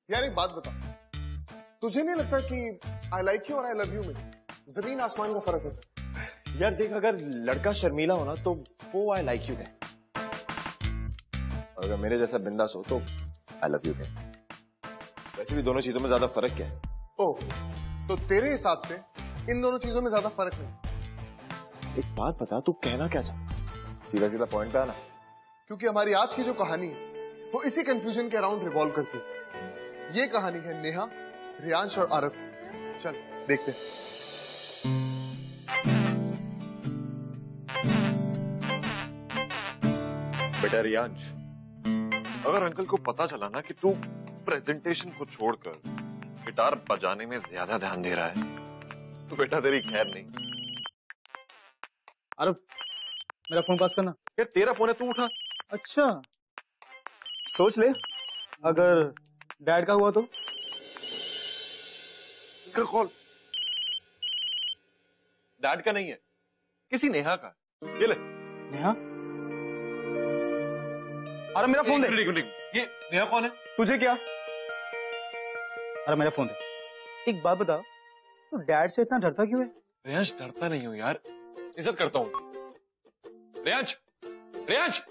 यार एक बात बता, तुझे नहीं लगता कि आई लाइक यू और आई लव यू में जमीन आसमान का फर्क होता है? यार देख, अगर लड़का शर्मीला हो ना तो वो आई लाइक यू कहे, और अगर मेरे जैसा बिंदास हो तो आई लव यू कहे। वैसे भी दोनों चीजों में ज्यादा फर्क क्या है? ओह, तो तेरे हिसाब से इन दोनों चीजों में ज्यादा फर्क नहीं। एक बात बता, तू कहना क्या चाहता? सीधा सीधा पॉइंट पे आना। क्योंकि हमारी आज की जो कहानी है वो इसी कंफ्यूजन के अराउंड रिवॉल्व करती है। ये कहानी है नेहा, रियांश और आरव। चल देखते हैं। बेटा रियांश, अगर अंकल को पता चला ना कि तू प्रेजेंटेशन को छोड़कर गिटार बजाने में ज्यादा ध्यान दे रहा है तो बेटा तेरी खैर नहीं। अरे मेरा फोन पास करना। यार तेरा फोन है, तू उठा। अच्छा, सोच ले, अगर डैड का हुआ तो? कॉल डैड का नहीं है, किसी नेहा का। ये ले। नेहा? अरे मेरा फोन दे। ये नेहा कौन है? तुझे क्या? अरे मेरा फोन दे। एक बात बता, तू डैड से इतना डरता क्यों है? रियांश डरता नहीं हूँ यार, इज्जत करता हूँ। रियांश, रियांश।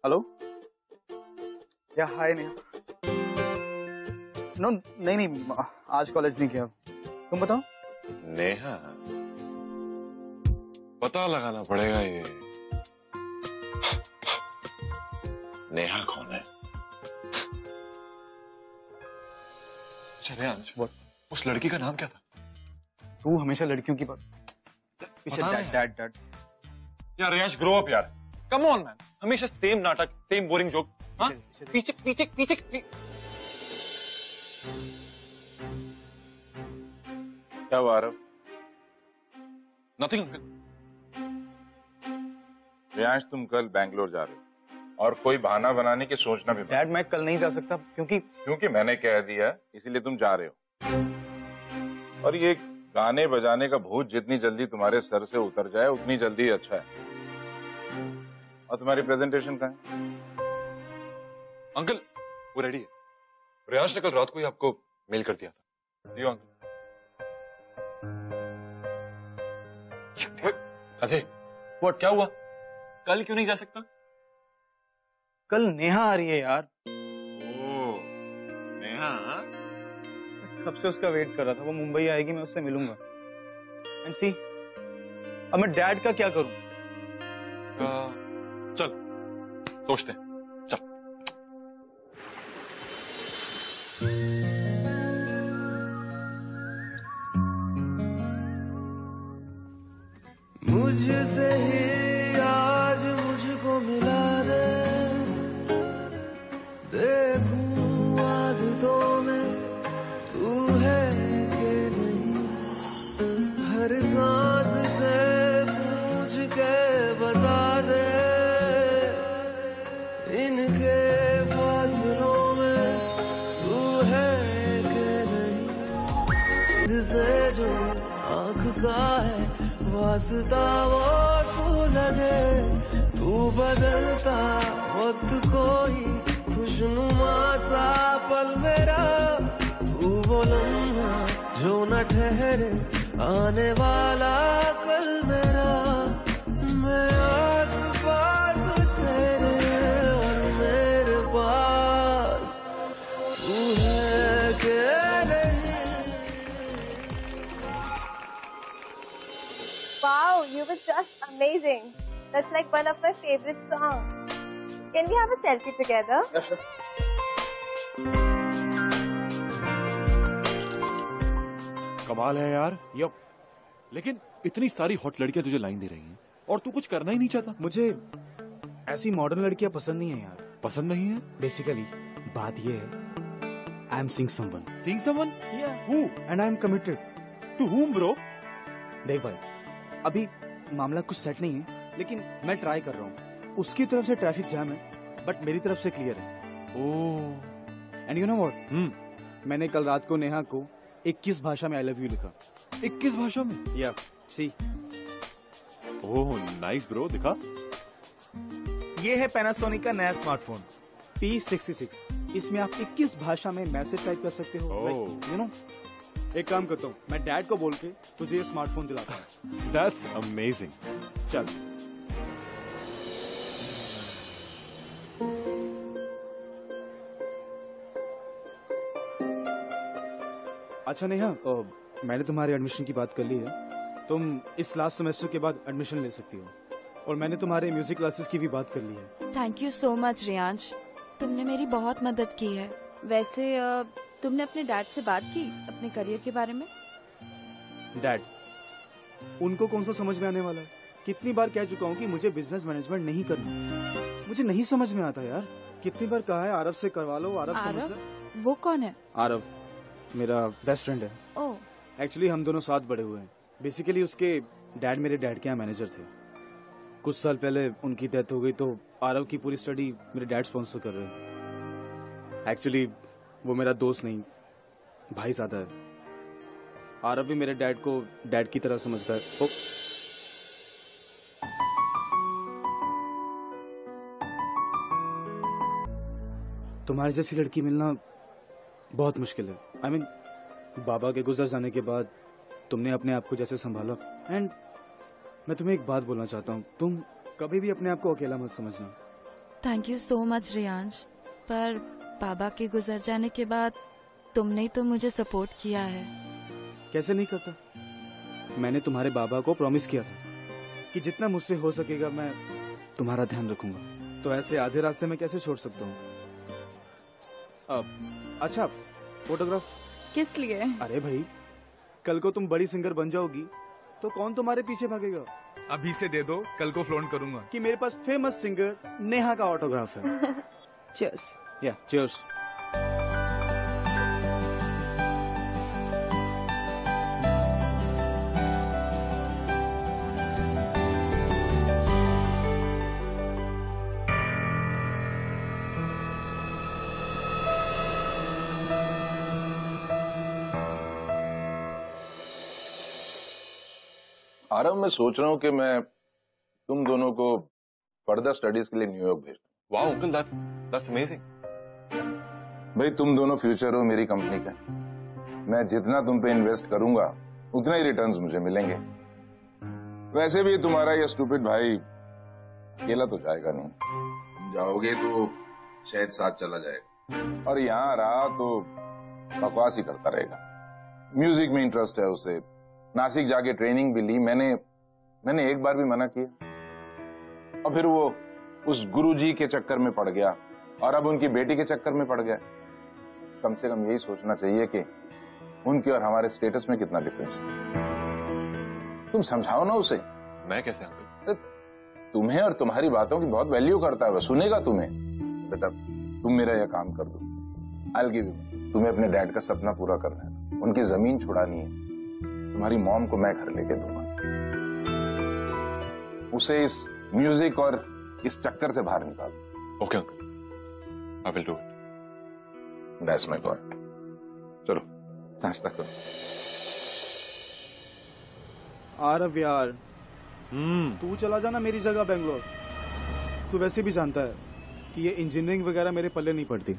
हेलो, या हाय नेहा। नो नहीं, आज कॉलेज नहीं किया। तुम बताओ। नेहा, पता लगाना पड़ेगा ये नेहा कौन है। रियांश, उस लड़की का नाम क्या था? तू हमेशा लड़कियों की बात पीछे डैड डैड। यार रियांश, ग्रो अप यार, कम ऑन मैन। हमेशा सेम नाटक, सेम बोरिंग जोक। हाँ, पीछे पीछे पीछे। क्या हुआ आरव? Nothing uncle. रियांश, तुम कल बैंगलोर जा रहे हो और कोई बहाना बनाने की सोचना भी। डैड मैं कल नहीं जा सकता क्योंकि मैंने कह दिया, इसीलिए तुम जा रहे हो। और ये गाने बजाने का भूत जितनी जल्दी तुम्हारे सर से उतर जाए उतनी जल्दी अच्छा है। और तुम्हारी प्रेजेंटेशन कहाँ है? अंकल वो रेडी है। रियांश ने कल रात को ही आपको मेल कर दिया था। सी यू अंकल। अरे व्हाट, क्या हुआ? कल क्यों नहीं जा सकता? कल नेहा आ रही है यार। ओह, नेहा? कब से उसका वेट कर रहा था। वो मुंबई आएगी, मैं उससे मिलूंगा। एंड सी, अब मैं डैड का क्या करूं? चल सोचते हैं। चल। मुझसे ही आज मुझको मिला दे, देखूं आदतों में तू है कि नहीं। हर सांस से पूछ के बता दे, इनके फासलों में तू है कि नहीं। से जो आँख का है वास्ता वो तू लगे, तू बदलता वक्त कोई खुशनुमा सा पल मेरा। तू वो लम्हा जो न ठहरे, आने वाला कल मेरा। मैं आस पास तेरे और मेरे पास तू है कि नहीं। Wow, you were just amazing. That's like one of my favorite songs. Can we have a selfie together? Yeah, sure. कमाल है यार। यप, लेकिन इतनी सारी हॉट लड़कियां तुझे लाइन दे रही हैं और तू कुछ करना ही नहीं चाहता। मुझे ऐसी मॉडर्न लड़कियां पसंद नहीं है यार। पसंद नहीं है? बेसिकली बात ये है, I am seeing someone. Seeing someone? Yeah. Who? And I am committed. To whom, bro? देख भाई, अभी मामला कुछ सेट नहीं है, लेकिन मैं ट्राई कर रहा हूँ। उसकी तरफ से ट्रैफिक जाम है, बट मेरी तरफ से क्लियर है। ओह। एंड यू नो व्हाट, मैंने कल रात को नेहा को 21 भाषा में आई लव यू लिखा। 21 भाषा में? या सी। ओह नाइस ब्रो, दिखा। ये है पैनासोनिक का नया स्मार्टफोन P66। इसमें आप 21 भाषा में मैसेज टाइप कर सकते हो। Oh. यू नो, एक काम करता हूँ, मैं डैड को बोल के तुझे ये स्मार्टफोन दिलाता हूँ। That's amazing. चल। अच्छा नेहा, मैंने तुम्हारे एडमिशन की बात कर ली है। तुम इस लास्ट सेमेस्टर के बाद एडमिशन ले सकती हो, और मैंने तुम्हारे म्यूजिक क्लासेस की भी बात कर ली है। Thank you so much Riyansh, तुमने मेरी बहुत मदद की है। वैसे तुमने अपने डैड से बात की अपने करियर के बारे में? डैड, उनको कौन सा समझ में आने वाला है? कितनी बार कह चुका हूँ कि मुझे बिजनेस मैनेजमेंट नहीं करना। मुझे नहीं समझ में आता यार। कितनी बार कहा है आरव से करवा लो, आरव समझ ले। वो कौन है? आरव मेरा बेस्ट फ्रेंड है। ओह, एक्चुअली हम दोनों साथ बड़े हुए हैं। बेसिकली उसके डैड मेरे डैड के यहाँ मैनेजर थे। कुछ साल पहले उनकी डेथ हो गई, तो आरव की पूरी स्टडी मेरे डैड स्पॉन्सर कर रहे हैं। एक्चुअली वो मेरा दोस्त नहीं, भाई ज़्यादा है। आरव भी मेरे डैड को डैड की तरह समझता है। ओ, तुम्हारी जैसी लड़की मिलना बहुत मुश्किल है। आई मीन, बाबा के गुजर जाने के बाद तुमने अपने आप को जैसे संभाला। एंड मैं तुम्हें एक बात बोलना चाहता हूँ, तुम कभी भी अपने आप को अकेला मत समझना। Thank you so much Riyansh, पर बाबा के गुजर जाने के बाद तुमने ही तो मुझे सपोर्ट किया है। कैसे नहीं करता? मैंने तुम्हारे बाबा को प्रॉमिस किया था कि जितना मुझसे हो सकेगा मैं तुम्हारा ध्यान रखूंगा। तो ऐसे आधे रास्ते में कैसे छोड़ सकता हूँ? अच्छा, फोटोग्राफ किस लिए? अरे भाई, कल को तुम बड़ी सिंगर बन जाओगी तो कौन तुम्हारे पीछे भागेगा? अभी से दे दो, कल को फ्लॉन्ट करूंगा कि मेरे पास फेमस सिंगर नेहा का ऑटोग्राफ है। चीयर्स। या चीयर्स। आरव, मैं सोच रहा हूँ कि मैं तुम दोनों को फर्दर स्टडीज के लिए न्यूयॉर्क भेज दूं। Wow uncle, that's amazing. भाई, तुम दोनों फ्यूचर हो मेरी कंपनी का। मैं जितना तुम पे इन्वेस्ट करूंगा उतना ही रिटर्न्स मुझे मिलेंगे। वैसे भी तुम्हारा ये स्टूपिड भाई अकेला तो जाएगा नहीं। तुम जाओगे तो शायद साथ चला जाएगा, और यहाँ रहा तो बकवास ही करता रहेगा। म्यूजिक में इंटरेस्ट है उसे, नासिक जाके ट्रेनिंग भी ली। मैंने एक बार भी मना किया, और फिर वो उस गुरुजी के चक्कर में पड़ गया, और अब उनकी बेटी के चक्कर में पड़ गया। कम से कम यही सोचना चाहिए कि उनके और हमारे स्टेटस में कितना डिफरेंस है। तुम समझाओ ना उसे। मैं कैसे अंकल? तुम्हें और तुम्हारी बातों की बहुत वैल्यू करता है, वह सुनेगा तुम्हें। बेटा, तुम मेरा यह काम कर दो। I'll give you। तुम्हें अपने डैड का सपना पूरा करना है, उनकी जमीन छुड़ानी है। तुम्हारी मॉम को मैं घर लेके दूंगा। उसे इस म्यूजिक और इस चक्कर से बाहर निकाल। Okay uncle, I will do it. That's my boy. चलो नाश्ता करो। आरव यार, तू चला जाना मेरी जगह बेंगलोर। तू वैसे भी जानता है कि ये इंजीनियरिंग वगैरह मेरे पल्ले नहीं पड़ती।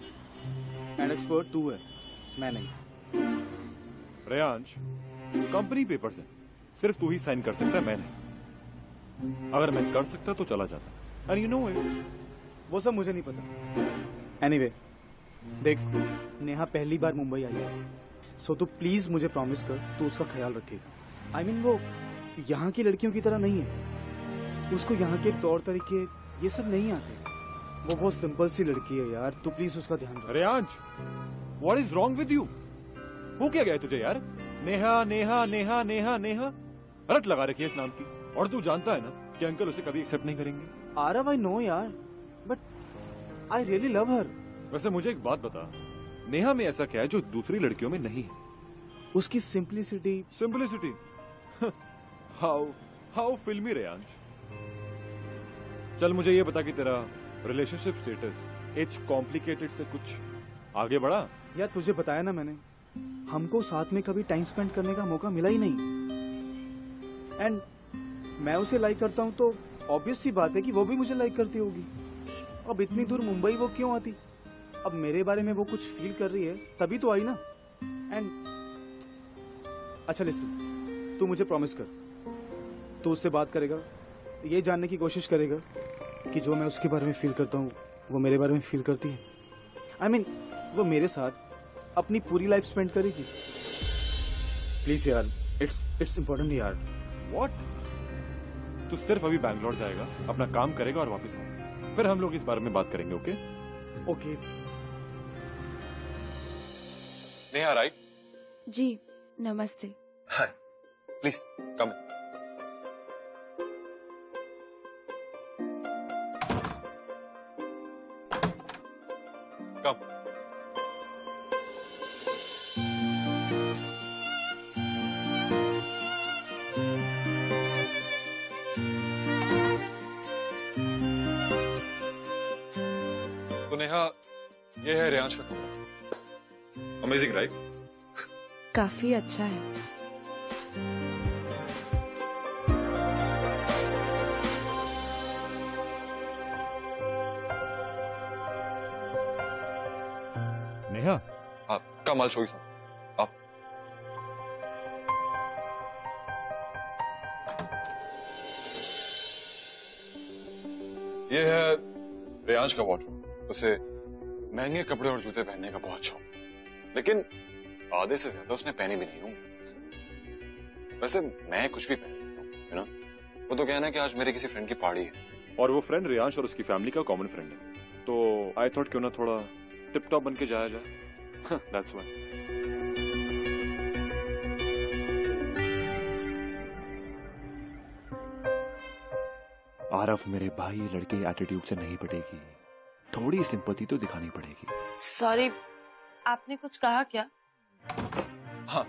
एंड एक्सपर्ट तू है, मैं नहीं। रेयांश, कंपनी पेपर्स हैं, सिर्फ तू ही साइन कर सकता है, मैं नहीं। अगर मैं कर सकता तो चला जाता। And you know it. वो सब मुझे नहीं पता। एनीवे, देख, नेहा पहली बार मुंबई आई है, सो तू प्लीज मुझे प्रॉमिस कर तू उसका ख्याल रखेगा। आई मीन, वो यहाँ की लड़कियों की तरह नहीं है। उसको यहाँ के तौर तरीके ये सब नहीं आते। वो बहुत सिंपल सी लड़की है यार, तू प्लीज उसका ध्यान रख। Reyansh, what is wrong with you? हो क्या गया तुझे यार? नेहा नेहा नेहा नेहा नेहा, रट लगा रखी है इस नाम की। और तू जानता है ना कि अंकल उसे कभी एक्सेप्ट नहीं करेंगे। आरव, आई नो यार, बट आई रियली लव हर। वैसे मुझे एक बात बता, नेहा में ऐसा क्या है जो दूसरी लड़कियों में नहीं है? उसकी सिंप्लिसिटी। सिंप्लिसिटी? हाउ हाउ फिल्मी रेयांश। चल मुझे ये बता कि तेरा रिलेशनशिप स्टेटस इट्स कॉम्प्लिकेटेड से कुछ आगे बढ़ा? यार तुझे बताया ना मैंने, हमको साथ में कभी टाइम स्पेंड करने का मौका मिला ही नहीं। एंड मैं उसे लाइक करता हूँ तो ऑब्वियस सी बात है कि वो भी मुझे लाइक करती होगी। अब इतनी दूर मुंबई वो क्यों आती? अब मेरे बारे में वो कुछ फील कर रही है तभी तो आई ना। एंड अच्छा लिसन, तू मुझे प्रॉमिस कर, तू उससे बात करेगा, ये जानने की कोशिश करेगा कि जो मैं उसके बारे में फील करता हूँ वो मेरे बारे में फील करती है। I mean, वो मेरे साथ अपनी पूरी लाइफ स्पेंड करेगी। प्लीज यार, इट्स इम्पोर्टेंट यार। व्हाट? तू सिर्फ अभी बैंगलोर जाएगा, अपना काम करेगा और वापस आएगा, फिर हम लोग इस बारे में बात करेंगे। Okay okay. नेहा, राइट? जी नमस्ते। Hi, please come. कम। तो नेहा, ये है रियांश का कमरा। Amazing, right? काफी अच्छा है। नेहा, हाँ, कम, I'll show you some. आप। ये है रियांश का वार्डरोब। उसे महंगे कपड़े और जूते पहनने का बहुत शौक, लेकिन आधे से ज्यादा उसने पहने भी नहीं होंगे। वैसे मैं कुछ भी पहन लेता हूँ, है ना? वो तो कहना है कि आज मेरे किसी फ्रेंड की पार्टी है, और वो फ्रेंड रियांश और उसकी फैमिली का कॉमन फ्रेंड है, तो आई थॉट क्यों ना थोड़ा टिप टॉप बन के जाया जाए। That's why. आरफ मेरे भाई, लड़के एटीट्यूड से नहीं पटेगी, थोड़ी सिंपैथी तो दिखानी पड़ेगी। सॉरी, आपने कुछ कहा क्या? हाँ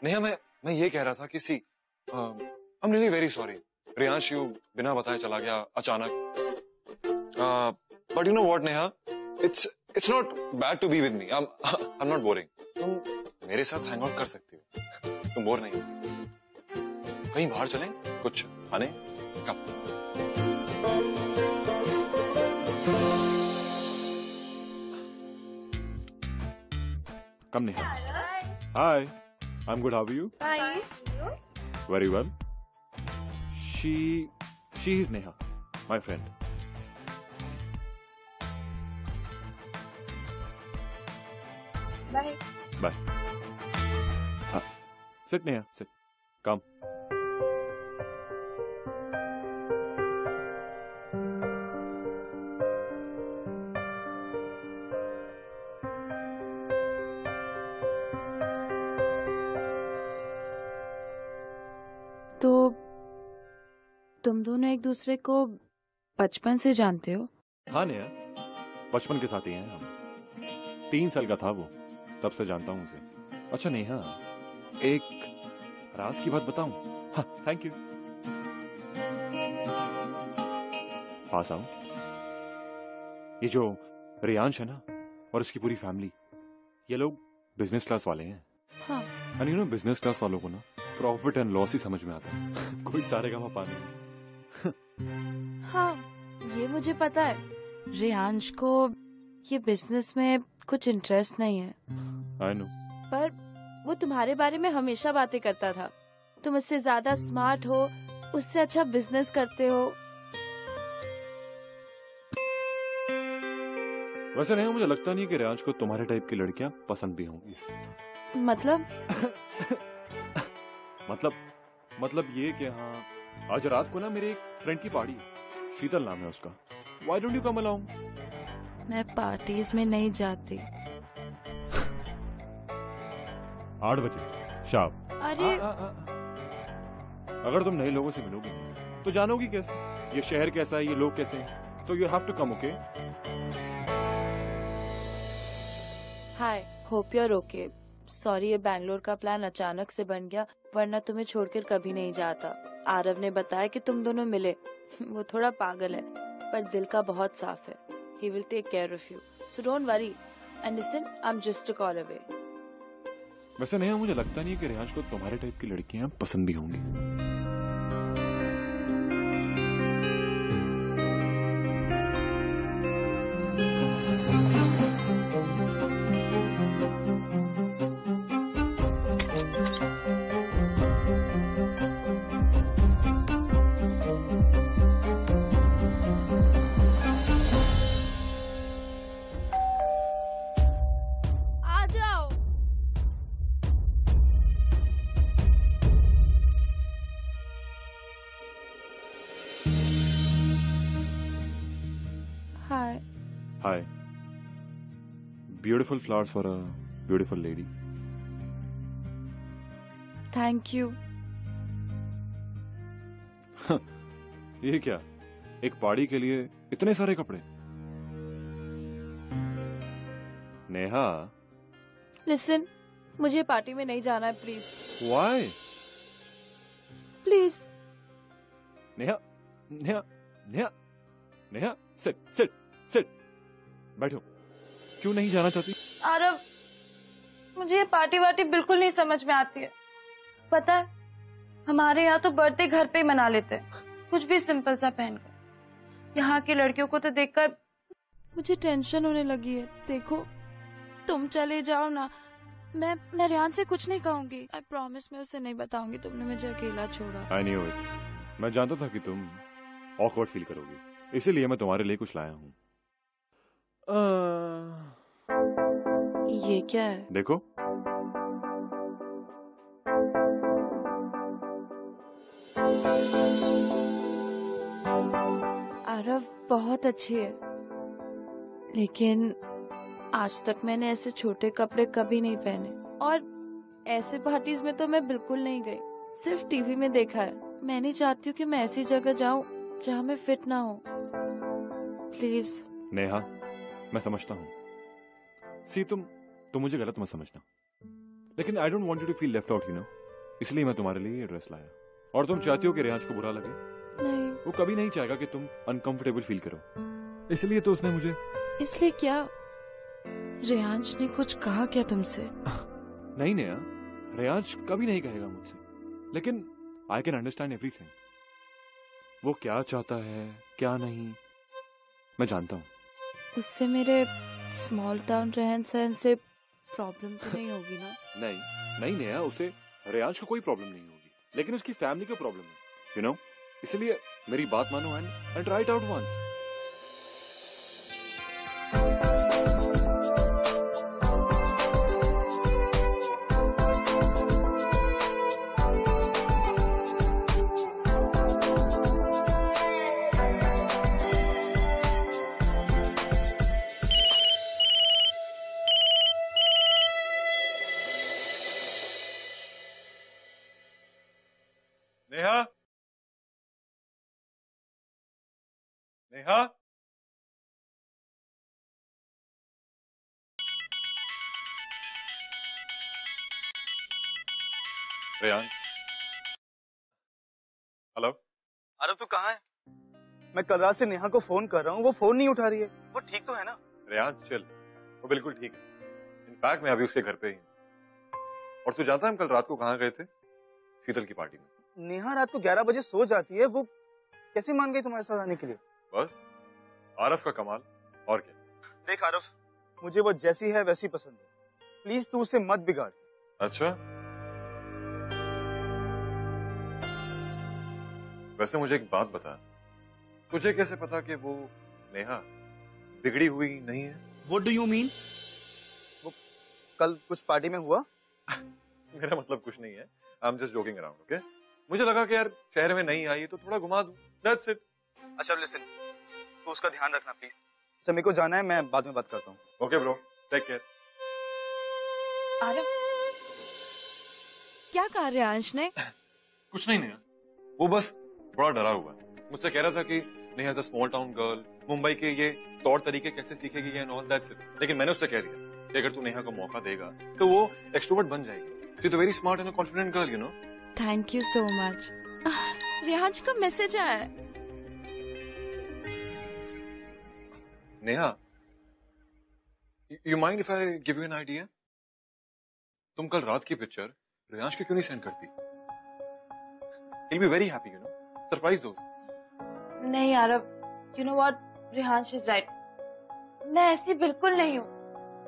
नेहा, मैं ये कह रहा था कि see, I am really very sorry. Riyansh you बिना बताए चला गया अचानक। But you know what Neha, it's not bad to be with me. I am not boring. तुम मेरे साथ हैंग आउट कर सकती हो, तुम बोर नहीं होगी। कहीं बाहर चलें, कुछ खाने? कब? Come Neha. Hi. I'm good. How are you? Hi. Very well. She is Neha, my friend. Bye. Bye. Sit Neha, sit. Come. तो तुम दोनों एक दूसरे को बचपन से जानते हो? हाँ नेहा, बचपन के साथी हैं हम। 3 साल का था वो, तब से जानता हूँ उसे। अच्छा नेहा, एक राज की बात बताऊं? हाँ, थैंक यू। पास आओ। ये जो रियांश है ना, और इसकी पूरी फैमिली, ये लोग बिजनेस क्लास वाले हैं। हाँ। And you know, business class वालों को ना प्रॉफिट एंड लॉस ही समझ में आता है। कोई सारे का पा नहीं। हाँ, ये मुझे पता है। रियांश को ये बिजनेस में कुछ इंटरेस्ट नहीं है। I know. पर वो तुम्हारे बारे में हमेशा बातें करता था। तुम उससे ज्यादा स्मार्ट हो, उससे अच्छा बिजनेस करते हो। वैसे नहीं, मुझे लगता नहीं कि रियांश को तुम्हारे टाइप की लड़कियां पसंद भी होंगी। मतलब? मतलब ये कि हाँ, आज रात को ना मेरे एक फ्रेंड की पार्टी है, शीतल नाम है उसका। Why don't you come along? मैं पार्टीज में नहीं जाती। 8 बजे शाम। अरे अगर तुम नए लोगों से मिलोगी तो जानोगी कैसे ये शहर कैसा है, ये लोग कैसे हैं। So you have to come, okay? Hi, hope you are okay. Sorry, ये बैंगलोर का प्लान अचानक से बन गया, वरना तुम्हें छोड़कर कभी नहीं जाता। आरव ने बताया कि तुम दोनों मिले। वो थोड़ा पागल है, पर दिल का बहुत साफ है। He will take care of you, so don't worry. And listen, I'm just a call away. वैसे नहीं, मुझे लगता नहीं कि रियांश को तुम्हारे टाइप की लड़कियां पसंद भी होंगी। Beautiful flowers for a beautiful lady. Thank you. ये क्या, एक पार्टी के लिए इतने सारे कपड़े? नेहा, लिसन, मुझे पार्टी में नहीं जाना है, please why? Please. Neha, Neha, Neha, Neha, sit sit sit, बैठो। क्यों नहीं जाना चाहती? आरव, मुझे ये पार्टी वार्टी बिल्कुल नहीं समझ में आती है। पता है, हमारे यहाँ तो बर्थडे घर पे ही मना लेते हैं, कुछ भी सिंपल सा पहनकर। यहाँ की लड़कियों को तो देखकर मुझे टेंशन होने लगी है। देखो, तुम चले जाओ ना, मैं रेहान से कुछ नहीं कहूंगी। आई प्रॉमिस, मैं उसे नहीं बताऊंगी तुमने मुझे अकेला छोड़ा। I knew it. मैं जानता था कि तुम ऑकवर्ड फील करोगी, इसीलिए मैं तुम्हारे लिए कुछ लाया हूँ। ये क्या है? देखो, आरव, बहुत अच्छी है, लेकिन आज तक मैंने ऐसे छोटे कपड़े कभी नहीं पहने, और ऐसे पार्टीज में तो मैं बिल्कुल नहीं गई, सिर्फ टीवी में देखा है। मैं नहीं चाहती हूँ कि मैं ऐसी जगह जाऊँ जहाँ मैं फिट ना हो। प्लीज। नेहा, मैं समझता हूँ। सी, तुम मुझे गलत मत समझना, लेकिन I don't want you to feel left out, you know. इसलिए मैं तुम्हारे लिए ये ड्रेस लाया। और तुम चाहती हो कि रेहांश को बुरा लगे? नहीं, वो कभी नहीं चाहेगा कि तुम अनकंफर्टेबल फील करो, इसलिए तो उसने मुझे। इसलिए क्या? रेहांश ने कुछ कहा क्या तुमसे? नहीं नेहा, रेहांश कभी नहीं कहेगा मुझसे, लेकिन आई कैन अंडरस्टैंड एवरीथिंग। वो क्या चाहता है, क्या नहीं, मैं जानता हूँ। उससे मेरे स्मॉल टाउन रहन सहन से प्रॉब्लम तो नहीं होगी ना? नहीं नेहा, उसे रेहांश को कोई प्रॉब्लम नहीं होगी, लेकिन उसकी फैमिली को प्रॉब्लम है, यू नो। इसलिए मेरी बात मानो and try it out once. Neha, Neha, Rehan, hello. Aarav, तू कहाँ है? मैं कल रात से नेहा को फोन कर रहा हूँ, वो फोन नहीं उठा रही है। वो ठीक तो है ना? रेहान चिल, वो बिल्कुल ठीक है। इनफैक्ट मैं अभी उसके घर पे ही हूँ। और तू जानता है हम कल रात को कहाँ गए थे? शीतल की पार्टी में। नेहा रात को 11 बजे सो जाती है, वो कैसे मान गई तुम्हारे साथ आने के लिए? बस आरव का कमाल, और क्या। देख आरव, मुझे वो जैसी है वैसी पसंद है, प्लीज तू उसे मत बिगाड़। अच्छा, वैसे मुझे एक बात बता, तुझे कैसे पता कि वो नेहा बिगड़ी हुई नहीं है? What do you mean? वो कल कुछ पार्टी में हुआ। मेरा मतलब कुछ नहीं है, I am just joking around, okay. मुझे लगा कि यार शहर में नहीं आई तो थोड़ा घुमा दूं, दैट्स इट। अच्छा लिसन, तो उसका ध्यान रखना प्लीज। अच्छा, मेरे को जाना है, मैं बाद में बात करता हूँ। Okay bro, take care. Aarav, क्या कहा रेहांश ने? कुछ नहीं नेहा, वो बस थोड़ा डरा हुआ है। मुझसे कह रहा था कि Neha is a small town girl, Mumbai के ये तौर तरीके कैसे सीखेगी एंड ऑल, दैट्स इट। लेकिन मैंने उससे कह दिया कि अगर तू नेहा को मौका देगा तो वो एक्सट्रोवर्ट बन जाएगी। She is a very smart and confident girl, you know. Thank you so much. Rehansh का मैसेज आया है। Neha, you mind if I give you an idea? तुम कल रात की पिक्चर रेहांश को क्यों नहीं सेंड करती? He'll be very happy, you know. Surprise those. नहीं Aarav, you know what? Rehansh is right. मैं ऐसी बिल्कुल नहीं हूँ।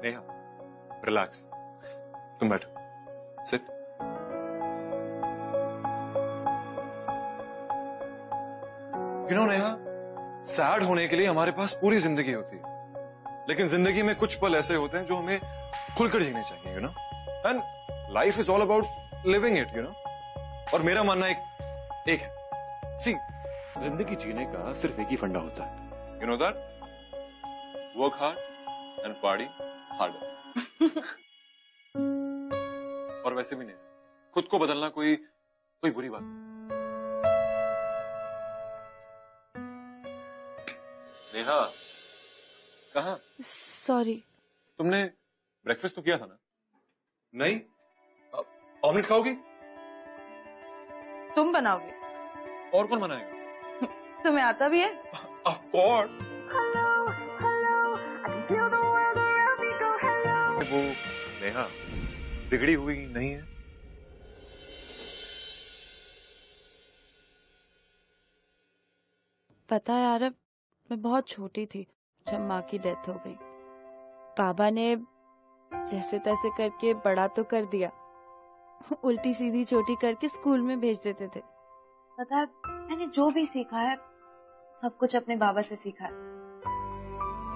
नेहा, रिलैक्स, तुम बैठो, sit. You know Neha, sad होने के लिए हमारे पास पूरी जिंदगी होती है, लेकिन जिंदगी में कुछ पल ऐसे होते हैं जो हमें खुलकर जीने चाहिए, you know. And life is all about living it, you know. और मेरा मानना एक है, सी, जिंदगी जीने का सिर्फ एक ही फंडा होता है, you know that, work hard and party harder. और वैसे भी नहीं, खुद को बदलना कोई बुरी बात नहीं। नेहा, कहाँ? सॉरी। तुमने ब्रेकफास्ट तो किया था ना? नहीं? ऑमलेट खाओगी? तुम बनाओगे? और कौन बनाएगा? तुम्हें आता भी है? Of course. वो नेहा बिगड़ी हुई नहीं है। पता है आरव, मैं बहुत छोटी थी जब माँ की डेथ हो गई। बाबा ने जैसे तैसे करके बड़ा तो कर दिया, उल्टी सीधी छोटी करके स्कूल में भेज देते थे। पता है, मैंने जो भी सीखा है सब कुछ अपने बाबा से सीखा है,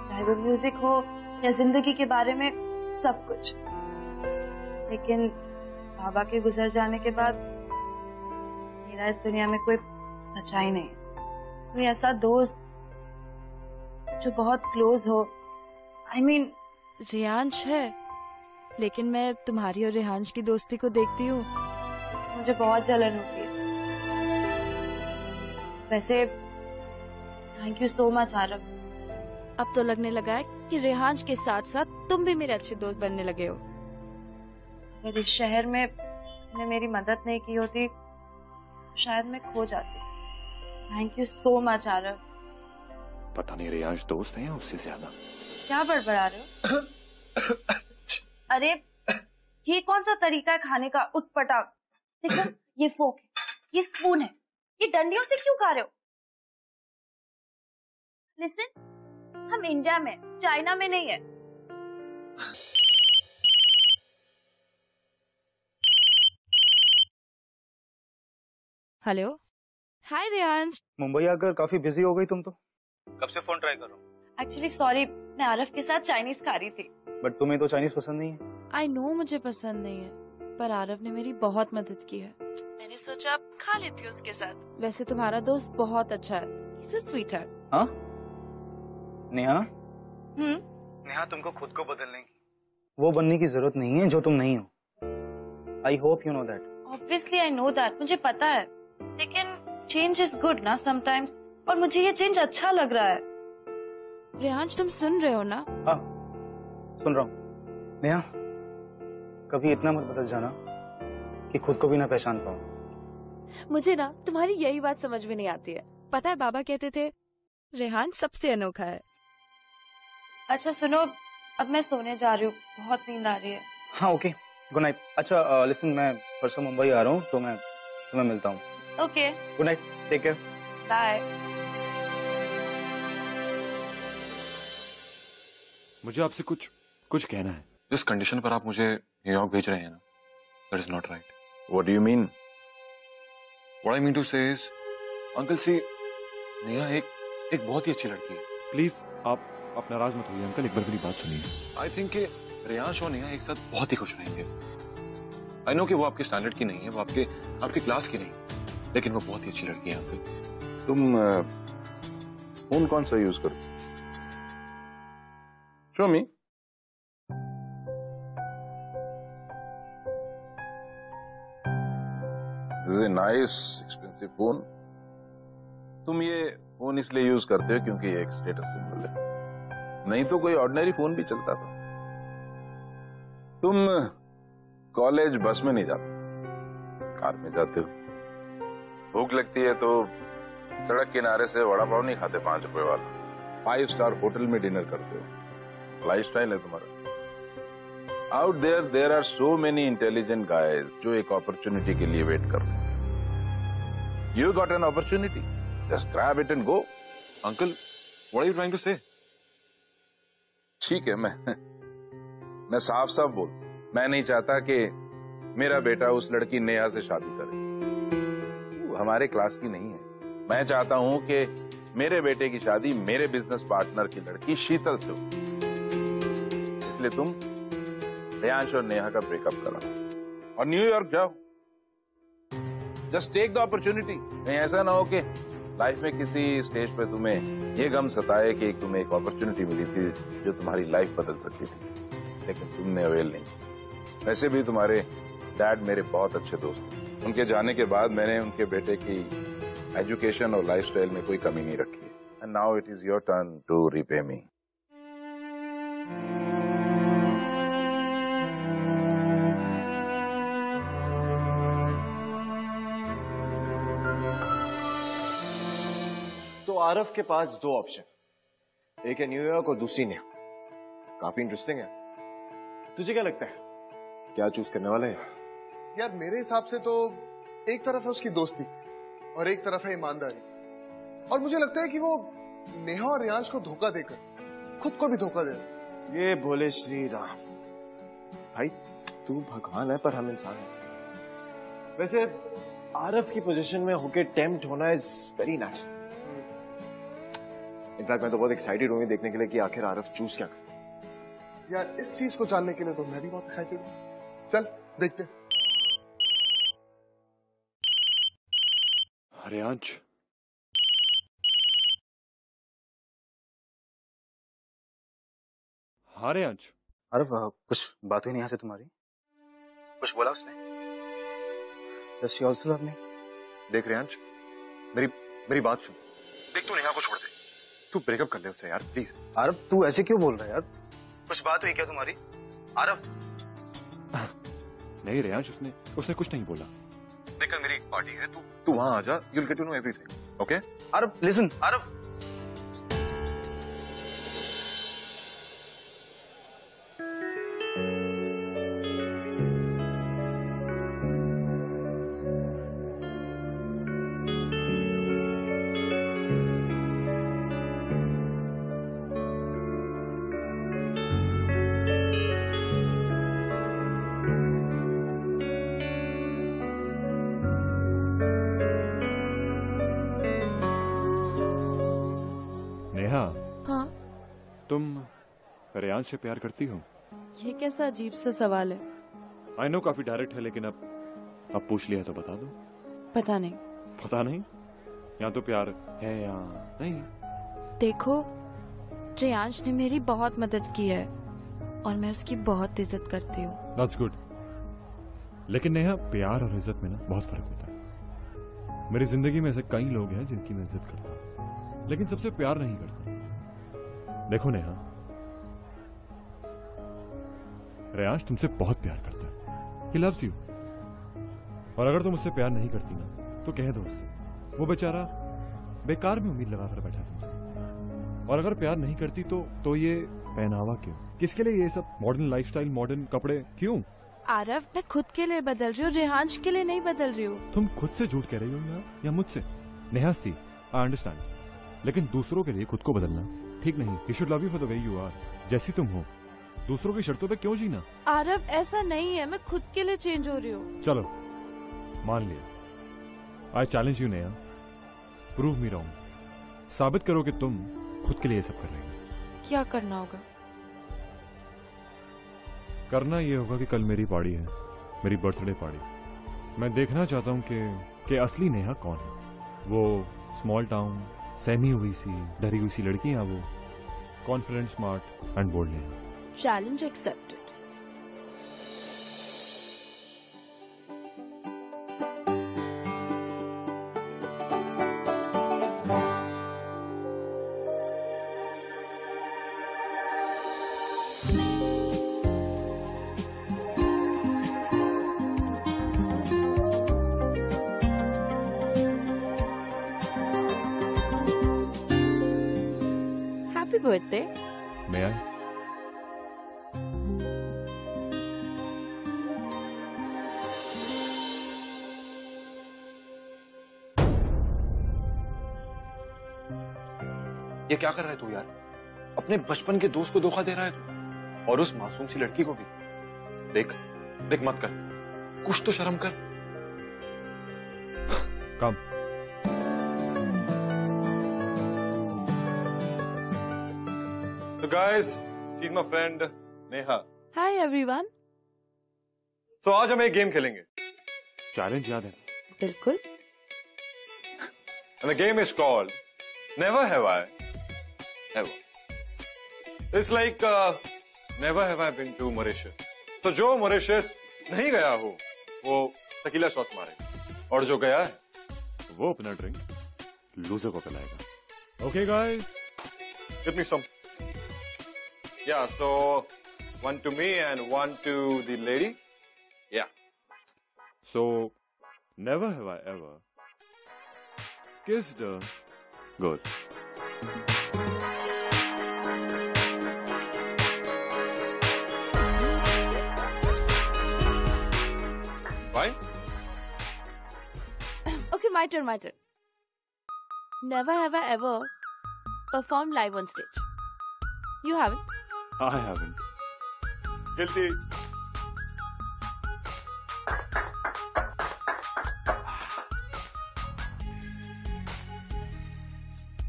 चाहे वो म्यूजिक हो या जिंदगी के बारे में, सब कुछ। लेकिन बाबा के गुजर जाने के बाद मेरा इस दुनिया में कोई बचा ही नहीं, कोई ऐसा दोस्त जो बहुत क्लोज हो। I mean, रियांश है, लेकिन मैं तुम्हारी और रियांश की दोस्ती को देखती हूँ, मुझे बहुत जलन होती है। वैसे thank you so much Aarav. अब तो लगने लगा है कि रियांश के साथ साथ तुम भी मेरे अच्छे दोस्त बनने लगे हो। अगर इस शहर में तुमने मेरी मदद नहीं की होती शायद मैं खो जाती। Thank you so much Aarav. पता नहीं रियांश दोस्त है या उससे ज्यादा। क्या बड़बड़ा रहे हो? अरे ये कौन सा तरीका है खाने का, उटपटांग। देखो ये फोक है, ये स्पून है, ये डंडियों से क्यों खा रहे हो? लिसन, हम इंडिया में, चाइना में नहीं है। हेलो, हाय रियांश। मुंबई आकर काफी बिजी हो गई तुम तो। कब से फोन ट्राई कर रहा हूँ। एक्चुअली सॉरी, मैं आरव के साथ चाइनीज खा रही थी। बट तुम्हें तो चाइनीज पसंद नहीं है। आई नो मुझे पसंद नहीं है, पर आरव ने मेरी बहुत मदद की है। मैंने सोचा अब खा लेती हूँ उसके साथ। वैसे तुम्हारा दोस्त बहुत अच्छा है, he's a sweetheart। हाँ नेहा, नेहा तुमको खुद को बदलने की, वो बनने की जरूरत नहीं है जो तुम नहीं हो। I hope you know that. Obviously I know that, मुझे पता है, लेकिन चेंज इज गुड ना समटाइम्स, और मुझे ये चेंज अच्छा लग रहा है। रियांश तुम सुन रहे हो ना? हाँ सुन रहा हूँ। नेहा कभी इतना मत बदल जाना कि खुद को भी ना पहचान पाओ। मुझे ना तुम्हारी यही बात समझ में नहीं आती है। पता है बाबा कहते थे रेहान सबसे अनोखा है। अच्छा सुनो, अब मैं सोने जा रही हूँ, बहुत नींद आ रही है। हाँ ओके, गुड नाइट। अच्छा लिसन, मैं परसों मुंबई आ रहा हूँ तो मैं तुम्हें मिलता हूँ। Okay, good night, take care, bye. मुझे आपसे कुछ कहना है। जिस कंडीशन पर आप मुझे न्यूयॉर्क भेज रहे हैं ना, that is not right. What do you mean? What I mean to say is, uncle see, Neha एक बहुत ही अच्छी लड़की है। प्लीज आप नाराज मत होइए अंकल, एक बार मेरी बात सुनिए। आई थिंक कि रियांश और नेहा एक साथ बहुत ही खुश रहेंगे। आई नो कि वो आपके स्टैंडर्ड की नहीं है, वो आपके क्लास की नहीं, लेकिन वो बहुत ही अच्छी लड़की है अंकल। तुम फोन कौन सा यूज करते? Show me. This is a nice expensive phone. तुम ये फोन इसलिए यूज करते हो क्योंकि ये एक स्टेटस सिंबल है, नहीं तो कोई ऑर्डिनरी फोन भी चलता था। तुम कॉलेज बस में नहीं जाते, कार में जाते हो। भूख लगती है तो सड़क किनारे से वड़ा पाव नहीं खाते 5 रुपए वाला, 5 स्टार होटल में डिनर करते हो। लाइफस्टाइल है तुम्हारा। Out there are so many intelligent guys जो एक अपॉर्चुनिटी के लिए वेट कर रहे हैं। You got an opportunity, just grab it and go. Uncle, what are you trying to say? ठीक है, मैं साफ साफ बोल, मैं नहीं चाहता कि मेरा बेटा उस लड़की नेहा से शादी करे। वो हमारे क्लास की नहीं है। मैं चाहता हूं कि मेरे बेटे की शादी मेरे बिजनेस पार्टनर की लड़की शीतल से हो। इसलिए तुम रियांश और नेहा का ब्रेकअप कराओ और न्यूयॉर्क जाओ। Just take the opportunity. कहीं ऐसा ना हो कि लाइफ में किसी स्टेज पे तुम्हें ये गम सताए कि तुम्हें एक अपॉर्चुनिटी मिली थी जो तुम्हारी लाइफ बदल सकती थी। लेकिन तुमने अवेल नहीं। वैसे भी तुम्हारे डैड मेरे बहुत अच्छे दोस्त हैं। उनके जाने के बाद मैंने उनके बेटे की एजुकेशन और लाइफस्टाइल में कोई कमी नहीं रखी है। And now it is your turn to repay me. तो आरव के पास दो ऑप्शन, एक है न्यूयॉर्क और दूसरी नेहा। काफी इंटरेस्टिंग है। तुझे क्या लगता है, क्या चूज करने वाला है? यार मेरे हिसाब से तो एक तरफ है उसकी दोस्ती और एक तरफ है ईमानदारी, और मुझे लगता है कि वो नेहा और रियांश को धोखा देकर खुद को भी धोखा दे रहा है। ये बोले श्री राम। भाई तू भगवान है पर हम इंसान हैं। वैसे आरव की पोजीशन में होके टेम्प्ट होना इज वेरी नेचुरल। इनफैक्ट मैं तो बहुत एक्साइटेड हूँ देखने के लिए कि आखिर आरव चूज क्या करता है। यार इस चीज को जानने के लिए तो मैं भी बहुत एक्साइटेड हूँ। चल देखते हैं। रियांश, हाँ रियांश। अरे कुछ बात हुई नहीं यहाँ से तुम्हारी? कुछ बोला उसने? Does she also love me? देख रियांश, मेरी बात सुन। देख तू नेहा को छोड़ दे, तू ब्रेकअप कर ले उससे यार प्लीज। आरव तू ऐसे क्यों बोल रहा है यार? कुछ बात हुई क्या तुम्हारी? आरव नहीं रियांश, उसने कुछ नहीं बोला। देख कल मेरी एक पार्टी है, तू वहां आ जा, you'll get to know everything, okay? Aarav listen, Aarav हाँ, तुम रियांश से प्यार करती हो? ये कैसा अजीब सा सवाल है। आई नो काफी डायरेक्ट है, लेकिन अब पूछ लिया तो बता दो। पता नहीं। पता नहीं? या तो प्यार है या नहीं। देखो, रियांश ने मेरी बहुत मदद की है और मैं उसकी बहुत इज्जत करती हूँ। That's good. लेकिन नेहा, प्यार और इज्जत में ना बहुत फर्क होता है। मेरी जिंदगी में ऐसे कई लोग हैं जिनकी मैं इज्जत करता हूँ, लेकिन सबसे प्यार नहीं करता। देखो नेहा, रियांश तुमसे बहुत प्यार करता है। He loves you. और अगर तुम उससे प्यार नहीं करती ना तो कह दो उससे। वो बेचारा बेकार में उम्मीद लगाकर बैठा है तुमसे। और अगर प्यार नहीं करती तो ये पहनावा क्यों? किसके लिए ये सब मॉडर्न लाइफस्टाइल, मॉडर्न कपड़े क्यों? आरव, मैं खुद के लिए बदल रही हूँ, रियांश के लिए नहीं बदल रही हूँ। तुम खुद से झूठ कह रही हो या मुझसे? नेहा सी, आई अंडरस्टैंड, लेकिन दूसरों के लिए खुद को बदलना ठीक नहीं। You should love you for the way you are. जैसी तुम हो, दूसरों की शर्तों पे क्यों जीना? आरव, ऐसा नहीं है, मैं खुद के लिए चेंज हो रही हूँ। चलो मान लिया। I challenge you Neha, prove me wrong. साबित करो कि तुम खुद के लिए सब कर रही हो। क्या करना होगा? करना ये होगा कि कल मेरी पार्टी है, मेरी बर्थडे पार्टी। मैं देखना चाहता हूँ कि असली नेहा कौन है। वो स्मॉल टाउन, सहमी हुई सी, डरी हुई सी लड़की है, वो confident, smart and bold Neha. Challenge accepted. Happy birthday. May I? ये क्या कर रहा है तू यार? अपने बचपन के दोस्त को धोखा दे रहा है तू, और उस मासूम सी लड़की को भी। देख मत कर, कुछ तो शर्म कर। कम। So guys, she's my friend Neha. Hi everyone. तो आज हम एक गेम खेलेंगे। चैलेंज याद है? बिल्कुल। And the game is called Never Have I Ever. It's like never have I been to Mauritius. तो जो मॉरिशस नहीं गया हो वो टकीला शॉट्स मारेगा, और जो गया है वो अपना ड्रिंक लूजर को पिलाएगा। ओके गाइस, गिव मी सम। या, सो 1 to me and 1 to the lady. Yeah. So, never have I ever kissed a girl. Why? Okay, my turn. Never have I ever performed live on stage. You haven't? I haven't. Guilty.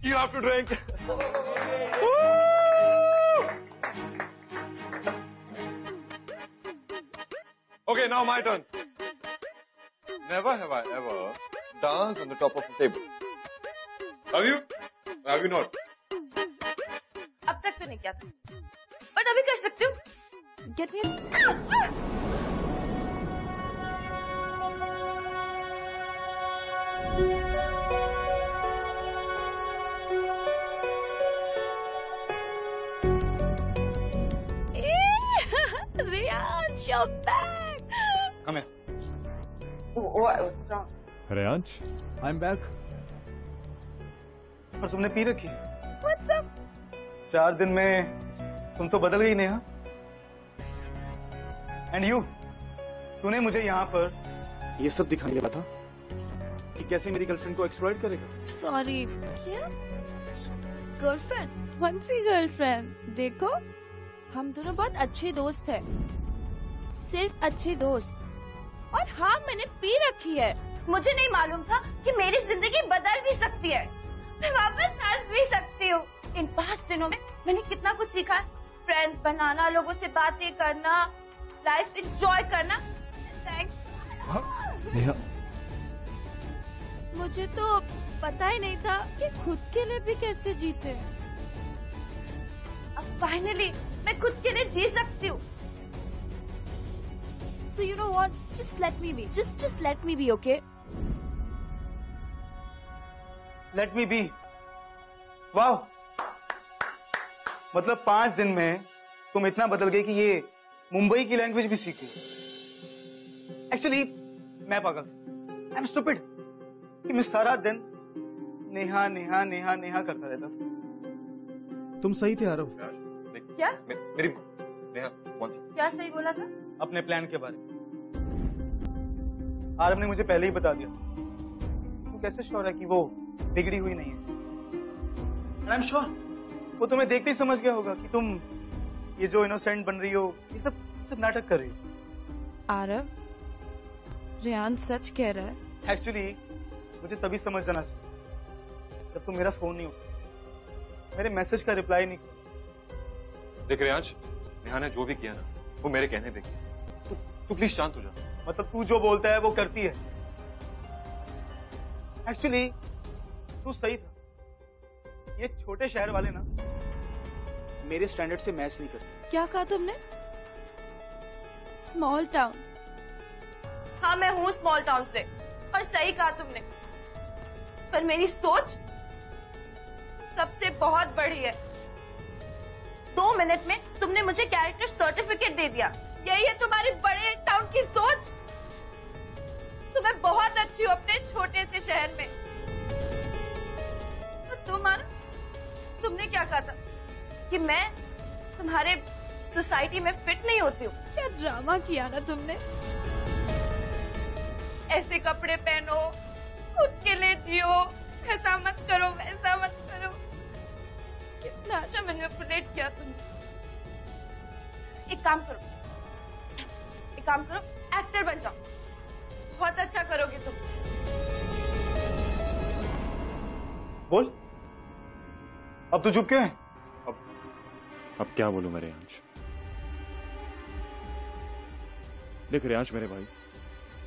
You have to drink. Okay, now my turn. Never have I ever danced on the top of a table. Have you? Have you not? अब तक तो नहीं किया था, but अभी कर सकती हूँ। Get me. Riyansh, you're back. Come here. What's wrong? Riyansh, I'm back. पर तुमने पी रखी। What's up? 4 दिन में तुम तो बदल गई नेहा। एंड यू, तूने मुझे यहाँ पर ये सब दिखाने लगा था कि कैसे मेरी गर्लफ्रेंड को एक्सप्लॉइट करेगा। Sorry, क्या? गर्लफ्रेंड? कौन सी गर्लफ्रेंड? देखो, हम दोनों बहुत अच्छे दोस्त हैं, सिर्फ अच्छे दोस्त। और हाँ, मैंने पी रखी है। मुझे नहीं मालूम था कि मेरी जिंदगी बदल भी सकती है, मैं वापस हंस भी सकती हूँ। इन 5 दिनों में मैंने कितना कुछ सीखा है। फ्रेंड्स बनाना, लोगों से बातें करना, लाइफ एंजॉय करना। नेहा, मुझे तो पता ही नहीं था कि खुद के लिए भी कैसे जीते। अब फाइनली मैं खुद के लिए जी सकती हूँ। So you know what? Just let me be. Just let me be, okay? Let me be. वाह, मतलब 5 दिन में तुम इतना बदल गए कि ये मुंबई की लैंग्वेज भी सीख गई। एक्चुअली मैं पागल, आई एम स्टूपिड कि मैं सारा दिन नेहा नेहा नेहा नेहा करता रहता था। तुम सही थे आरव। क्या? मेरी नेहा, one second. क्या सही बोला था? अपने प्लान के बारे में आरव ने मुझे पहले ही बता दिया। तू कैसे श्योर है कि वो बिगड़ी हुई नहीं है? आई एम श्योर वो तुम्हें देखते ही समझ गया होगा कि तुम ये जो इनोसेंट बन रही हो, ये सब नाटक कर रही हो। आरव, रियान सच कह रहा है। एक्चुअली मुझे तभी समझ जाना चाहिए जब तुम मेरा फोन नहीं उठाया, मेरे मैसेज का रिप्लाई नहीं किया। देख रियांश, नेहा ने जो भी किया ना वो मेरे कहने पे किया। तू प्लीज शांत हो जा। मतलब तू जो बोलता है वो करती है। एक्चुअली तू सही था, ये छोटे शहर वाले ना मेरे स्टैंडर्ड से मैच नहीं करते। क्या कहा तुमने? Small town? हाँ, मैं हूँ स्मॉल टाउन से, और सही कहा तुमने। पर मेरी सोच सबसे बहुत बड़ी है। 2 मिनट में तुमने मुझे कैरेक्टर सर्टिफिकेट दे दिया। यही है तुम्हारी बड़े टाउन की सोच? तो मैं बहुत अच्छी हूँ अपने छोटे से शहर में। तो तुमने क्या कहा था कि मैं तुम्हारे सोसाइटी में फिट नहीं होती हूँ? क्या ड्रामा किया ना तुमने। ऐसे कपड़े पहनो, खुद के लिए जियो, ऐसा मत करो, वैसा मत करो। कितना अच्छा मैनिपुलेट किया तुमने। एक काम करो, एक्टर बन जाओ, बहुत अच्छा करोगे तुम। बोल, अब तो चुप क्यों है? अब क्या बोलूं मैं रियांश? देख रियांश मेरे भाई,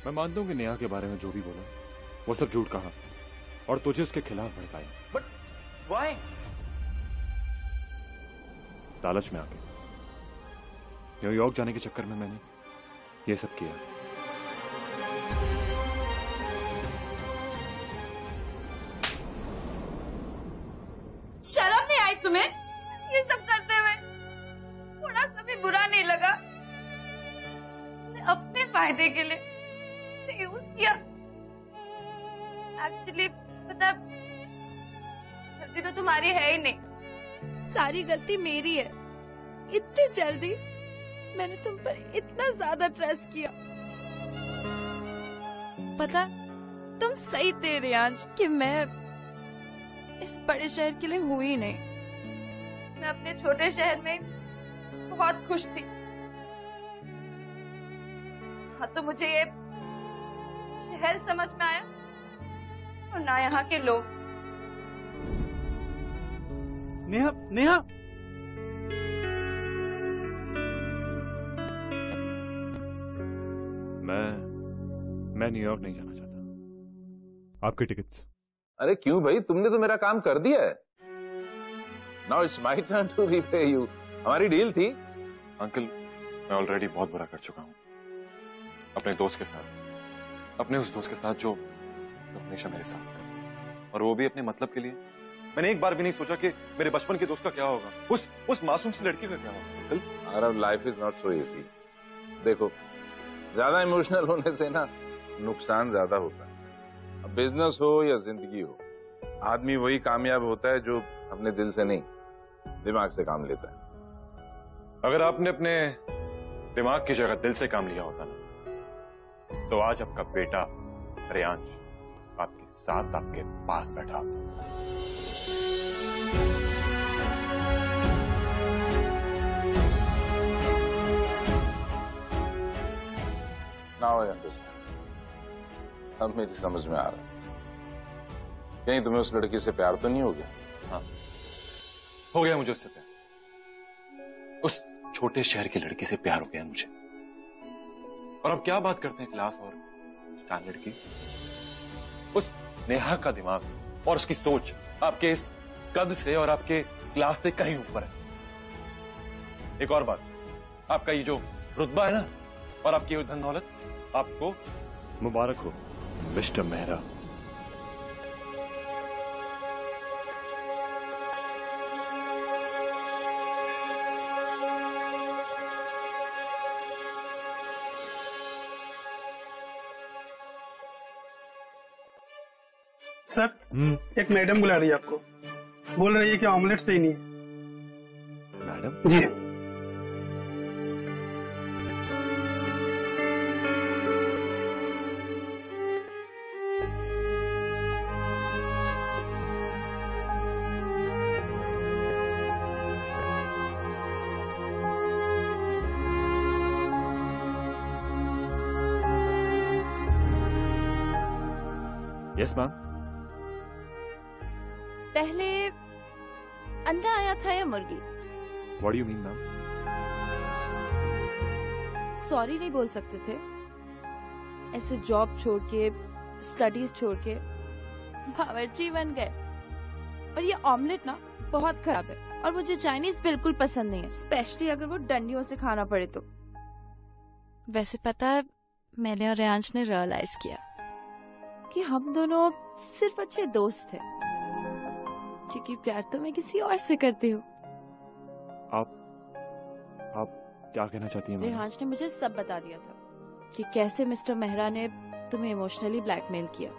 मैं मानता हूं कि नेहा के बारे में जो भी बोला वो सब झूठ कहा और तुझे उसके खिलाफ भड़काया। But why? लालच में आके। न्यूयॉर्क जाने के चक्कर में मैंने ये सब किया। शर्म नहीं आई तुम्हें ये सब करते हुए? थोड़ा सा भी बुरा नहीं लगा? अपने फायदे के लिए यूज किया। एक्चुअली पता, गलती तो तुम्हारी है ही नहीं, सारी गलती मेरी है। इतनी जल्दी मैंने तुम पर इतना ज्यादा ट्रस्ट किया। पता, तुम सही थे रियांश कि मैं इस बड़े शहर के लिए हुई नहीं। मैं अपने छोटे शहर में बहुत खुश थी। हाँ, तो मुझे ये शहर समझ में आया और ना यहाँ के लोग। नेहा, नेहा, मैं न्यूयॉर्क नहीं जाना चाहता। आपके टिकट्स? अरे क्यों भाई, तुमने तो मेरा काम कर दिया है। Now it's my turn to repay you. हमारी डील थी। अंकल, मैं ऑलरेडी बहुत बुरा कर चुका हूँ अपने दोस्त के साथ, अपने उस दोस्त के साथ जो हमेशा मेरे साथ था, और वो भी अपने मतलब के लिए। मैंने एक बार भी नहीं सोचा कि मेरे बचपन के दोस्त का क्या होगा, उस मासूम सी लड़की का क्या होगा। Uncle, our life is not so easy. देखो, ज्यादा इमोशनल होने से ना नुकसान ज्यादा होता है। अब बिजनेस हो या जिंदगी हो, आदमी वही कामयाब होता है जो अपने दिल से नहीं, दिमाग से काम लेता है। अगर आपने अपने दिमाग की जगह दिल से काम लिया होता ना, तो आज आपका बेटा रियांश आपके साथ, आपके पास बैठा होता। Now I understand. अब मेरी समझ में आ रहा है। कहीं तुम्हें उस लड़की से प्यार तो नहीं हो गया? हाँ, हो गया मुझे उससे प्यार। उस छोटे शहर की लड़की से प्यार हो गया मुझे। और अब क्या बात करते हैं क्लास और स्टैंडर्ड की। उस नेहा का दिमाग और उसकी सोच आपके इस कद से और आपके क्लास से कहीं ऊपर है। एक और बात, आपका ये जो रुतबा है ना, और आपकी ये धन दौलत, आपको मुबारक हो मिस्टर मेहरा। सर, एक मैडम बुला रही है आपको। बोल रही है कि ऑमलेट सही नहीं है। मैडम? जी। Yes ma'am. पहले अंडा आया था या मुर्गी? What do you mean ma'am? Sorry नहीं बोल सकते थे? ऐसे जॉब छोड़ के, स्टडीज छोड़ के बावर्ची बन गए। और ये ऑमलेट ना बहुत खराब है, और मुझे चाइनीज बिल्कुल पसंद नहीं है, स्पेशली अगर वो डंडियों से खाना पड़े तो। वैसे पता है, मैंने और रियांश ने रियलाइज किया कि हम दोनों सिर्फ अच्छे दोस्त थे, क्योंकि प्यार तो मैं किसी और से करती हूँ। आप क्या कहना चाहती हैं? रियांश ने मुझे सब बता दिया था कि कैसे मिस्टर मेहरा ने तुम्हें इमोशनली ब्लैकमेल किया।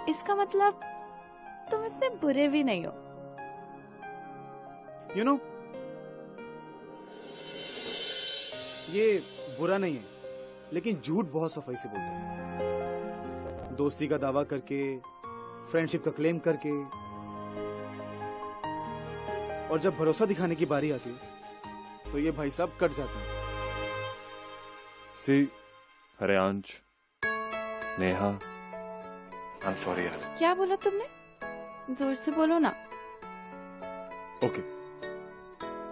इसका मतलब तुम इतने बुरे भी नहीं हो। यू नो, ये बुरा नहीं है, लेकिन झूठ बहुत सफाई से बोलता है। दोस्ती का दावा करके, फ्रेंडशिप का क्लेम करके, और जब भरोसा दिखाने की बारी आती है तो ये भाई साहब कट जाते हैं। See Riyansh, Neha, I am sorry यार। क्या बोला तुमने? जोर से बोलो ना। Okay,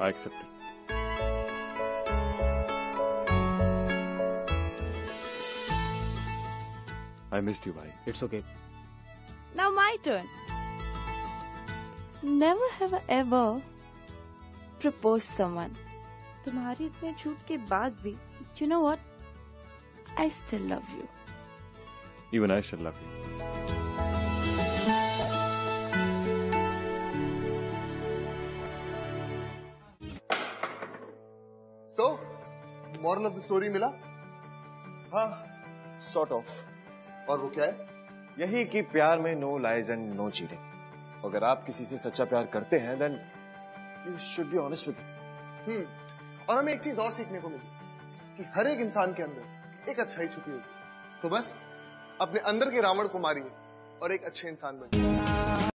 I accept it. I missed you, bhai. It's okay. Now my turn. Never have I ever propose someone. तुम्हारी इतने झूठ के बाद भी you know what, I still love you. Even I still love you. So moral of the story मिला? हाँ, sort of. और वो क्या है? यही कि प्यार में no lies and no cheating. अगर आप किसी से सच्चा प्यार करते हैं then you should be honest with him. और हमें एक चीज और सीखने को मिली कि हर एक इंसान के अंदर एक अच्छाई छुपी होगी। तो बस अपने अंदर के रावण को मारिए और एक अच्छे इंसान बनिए।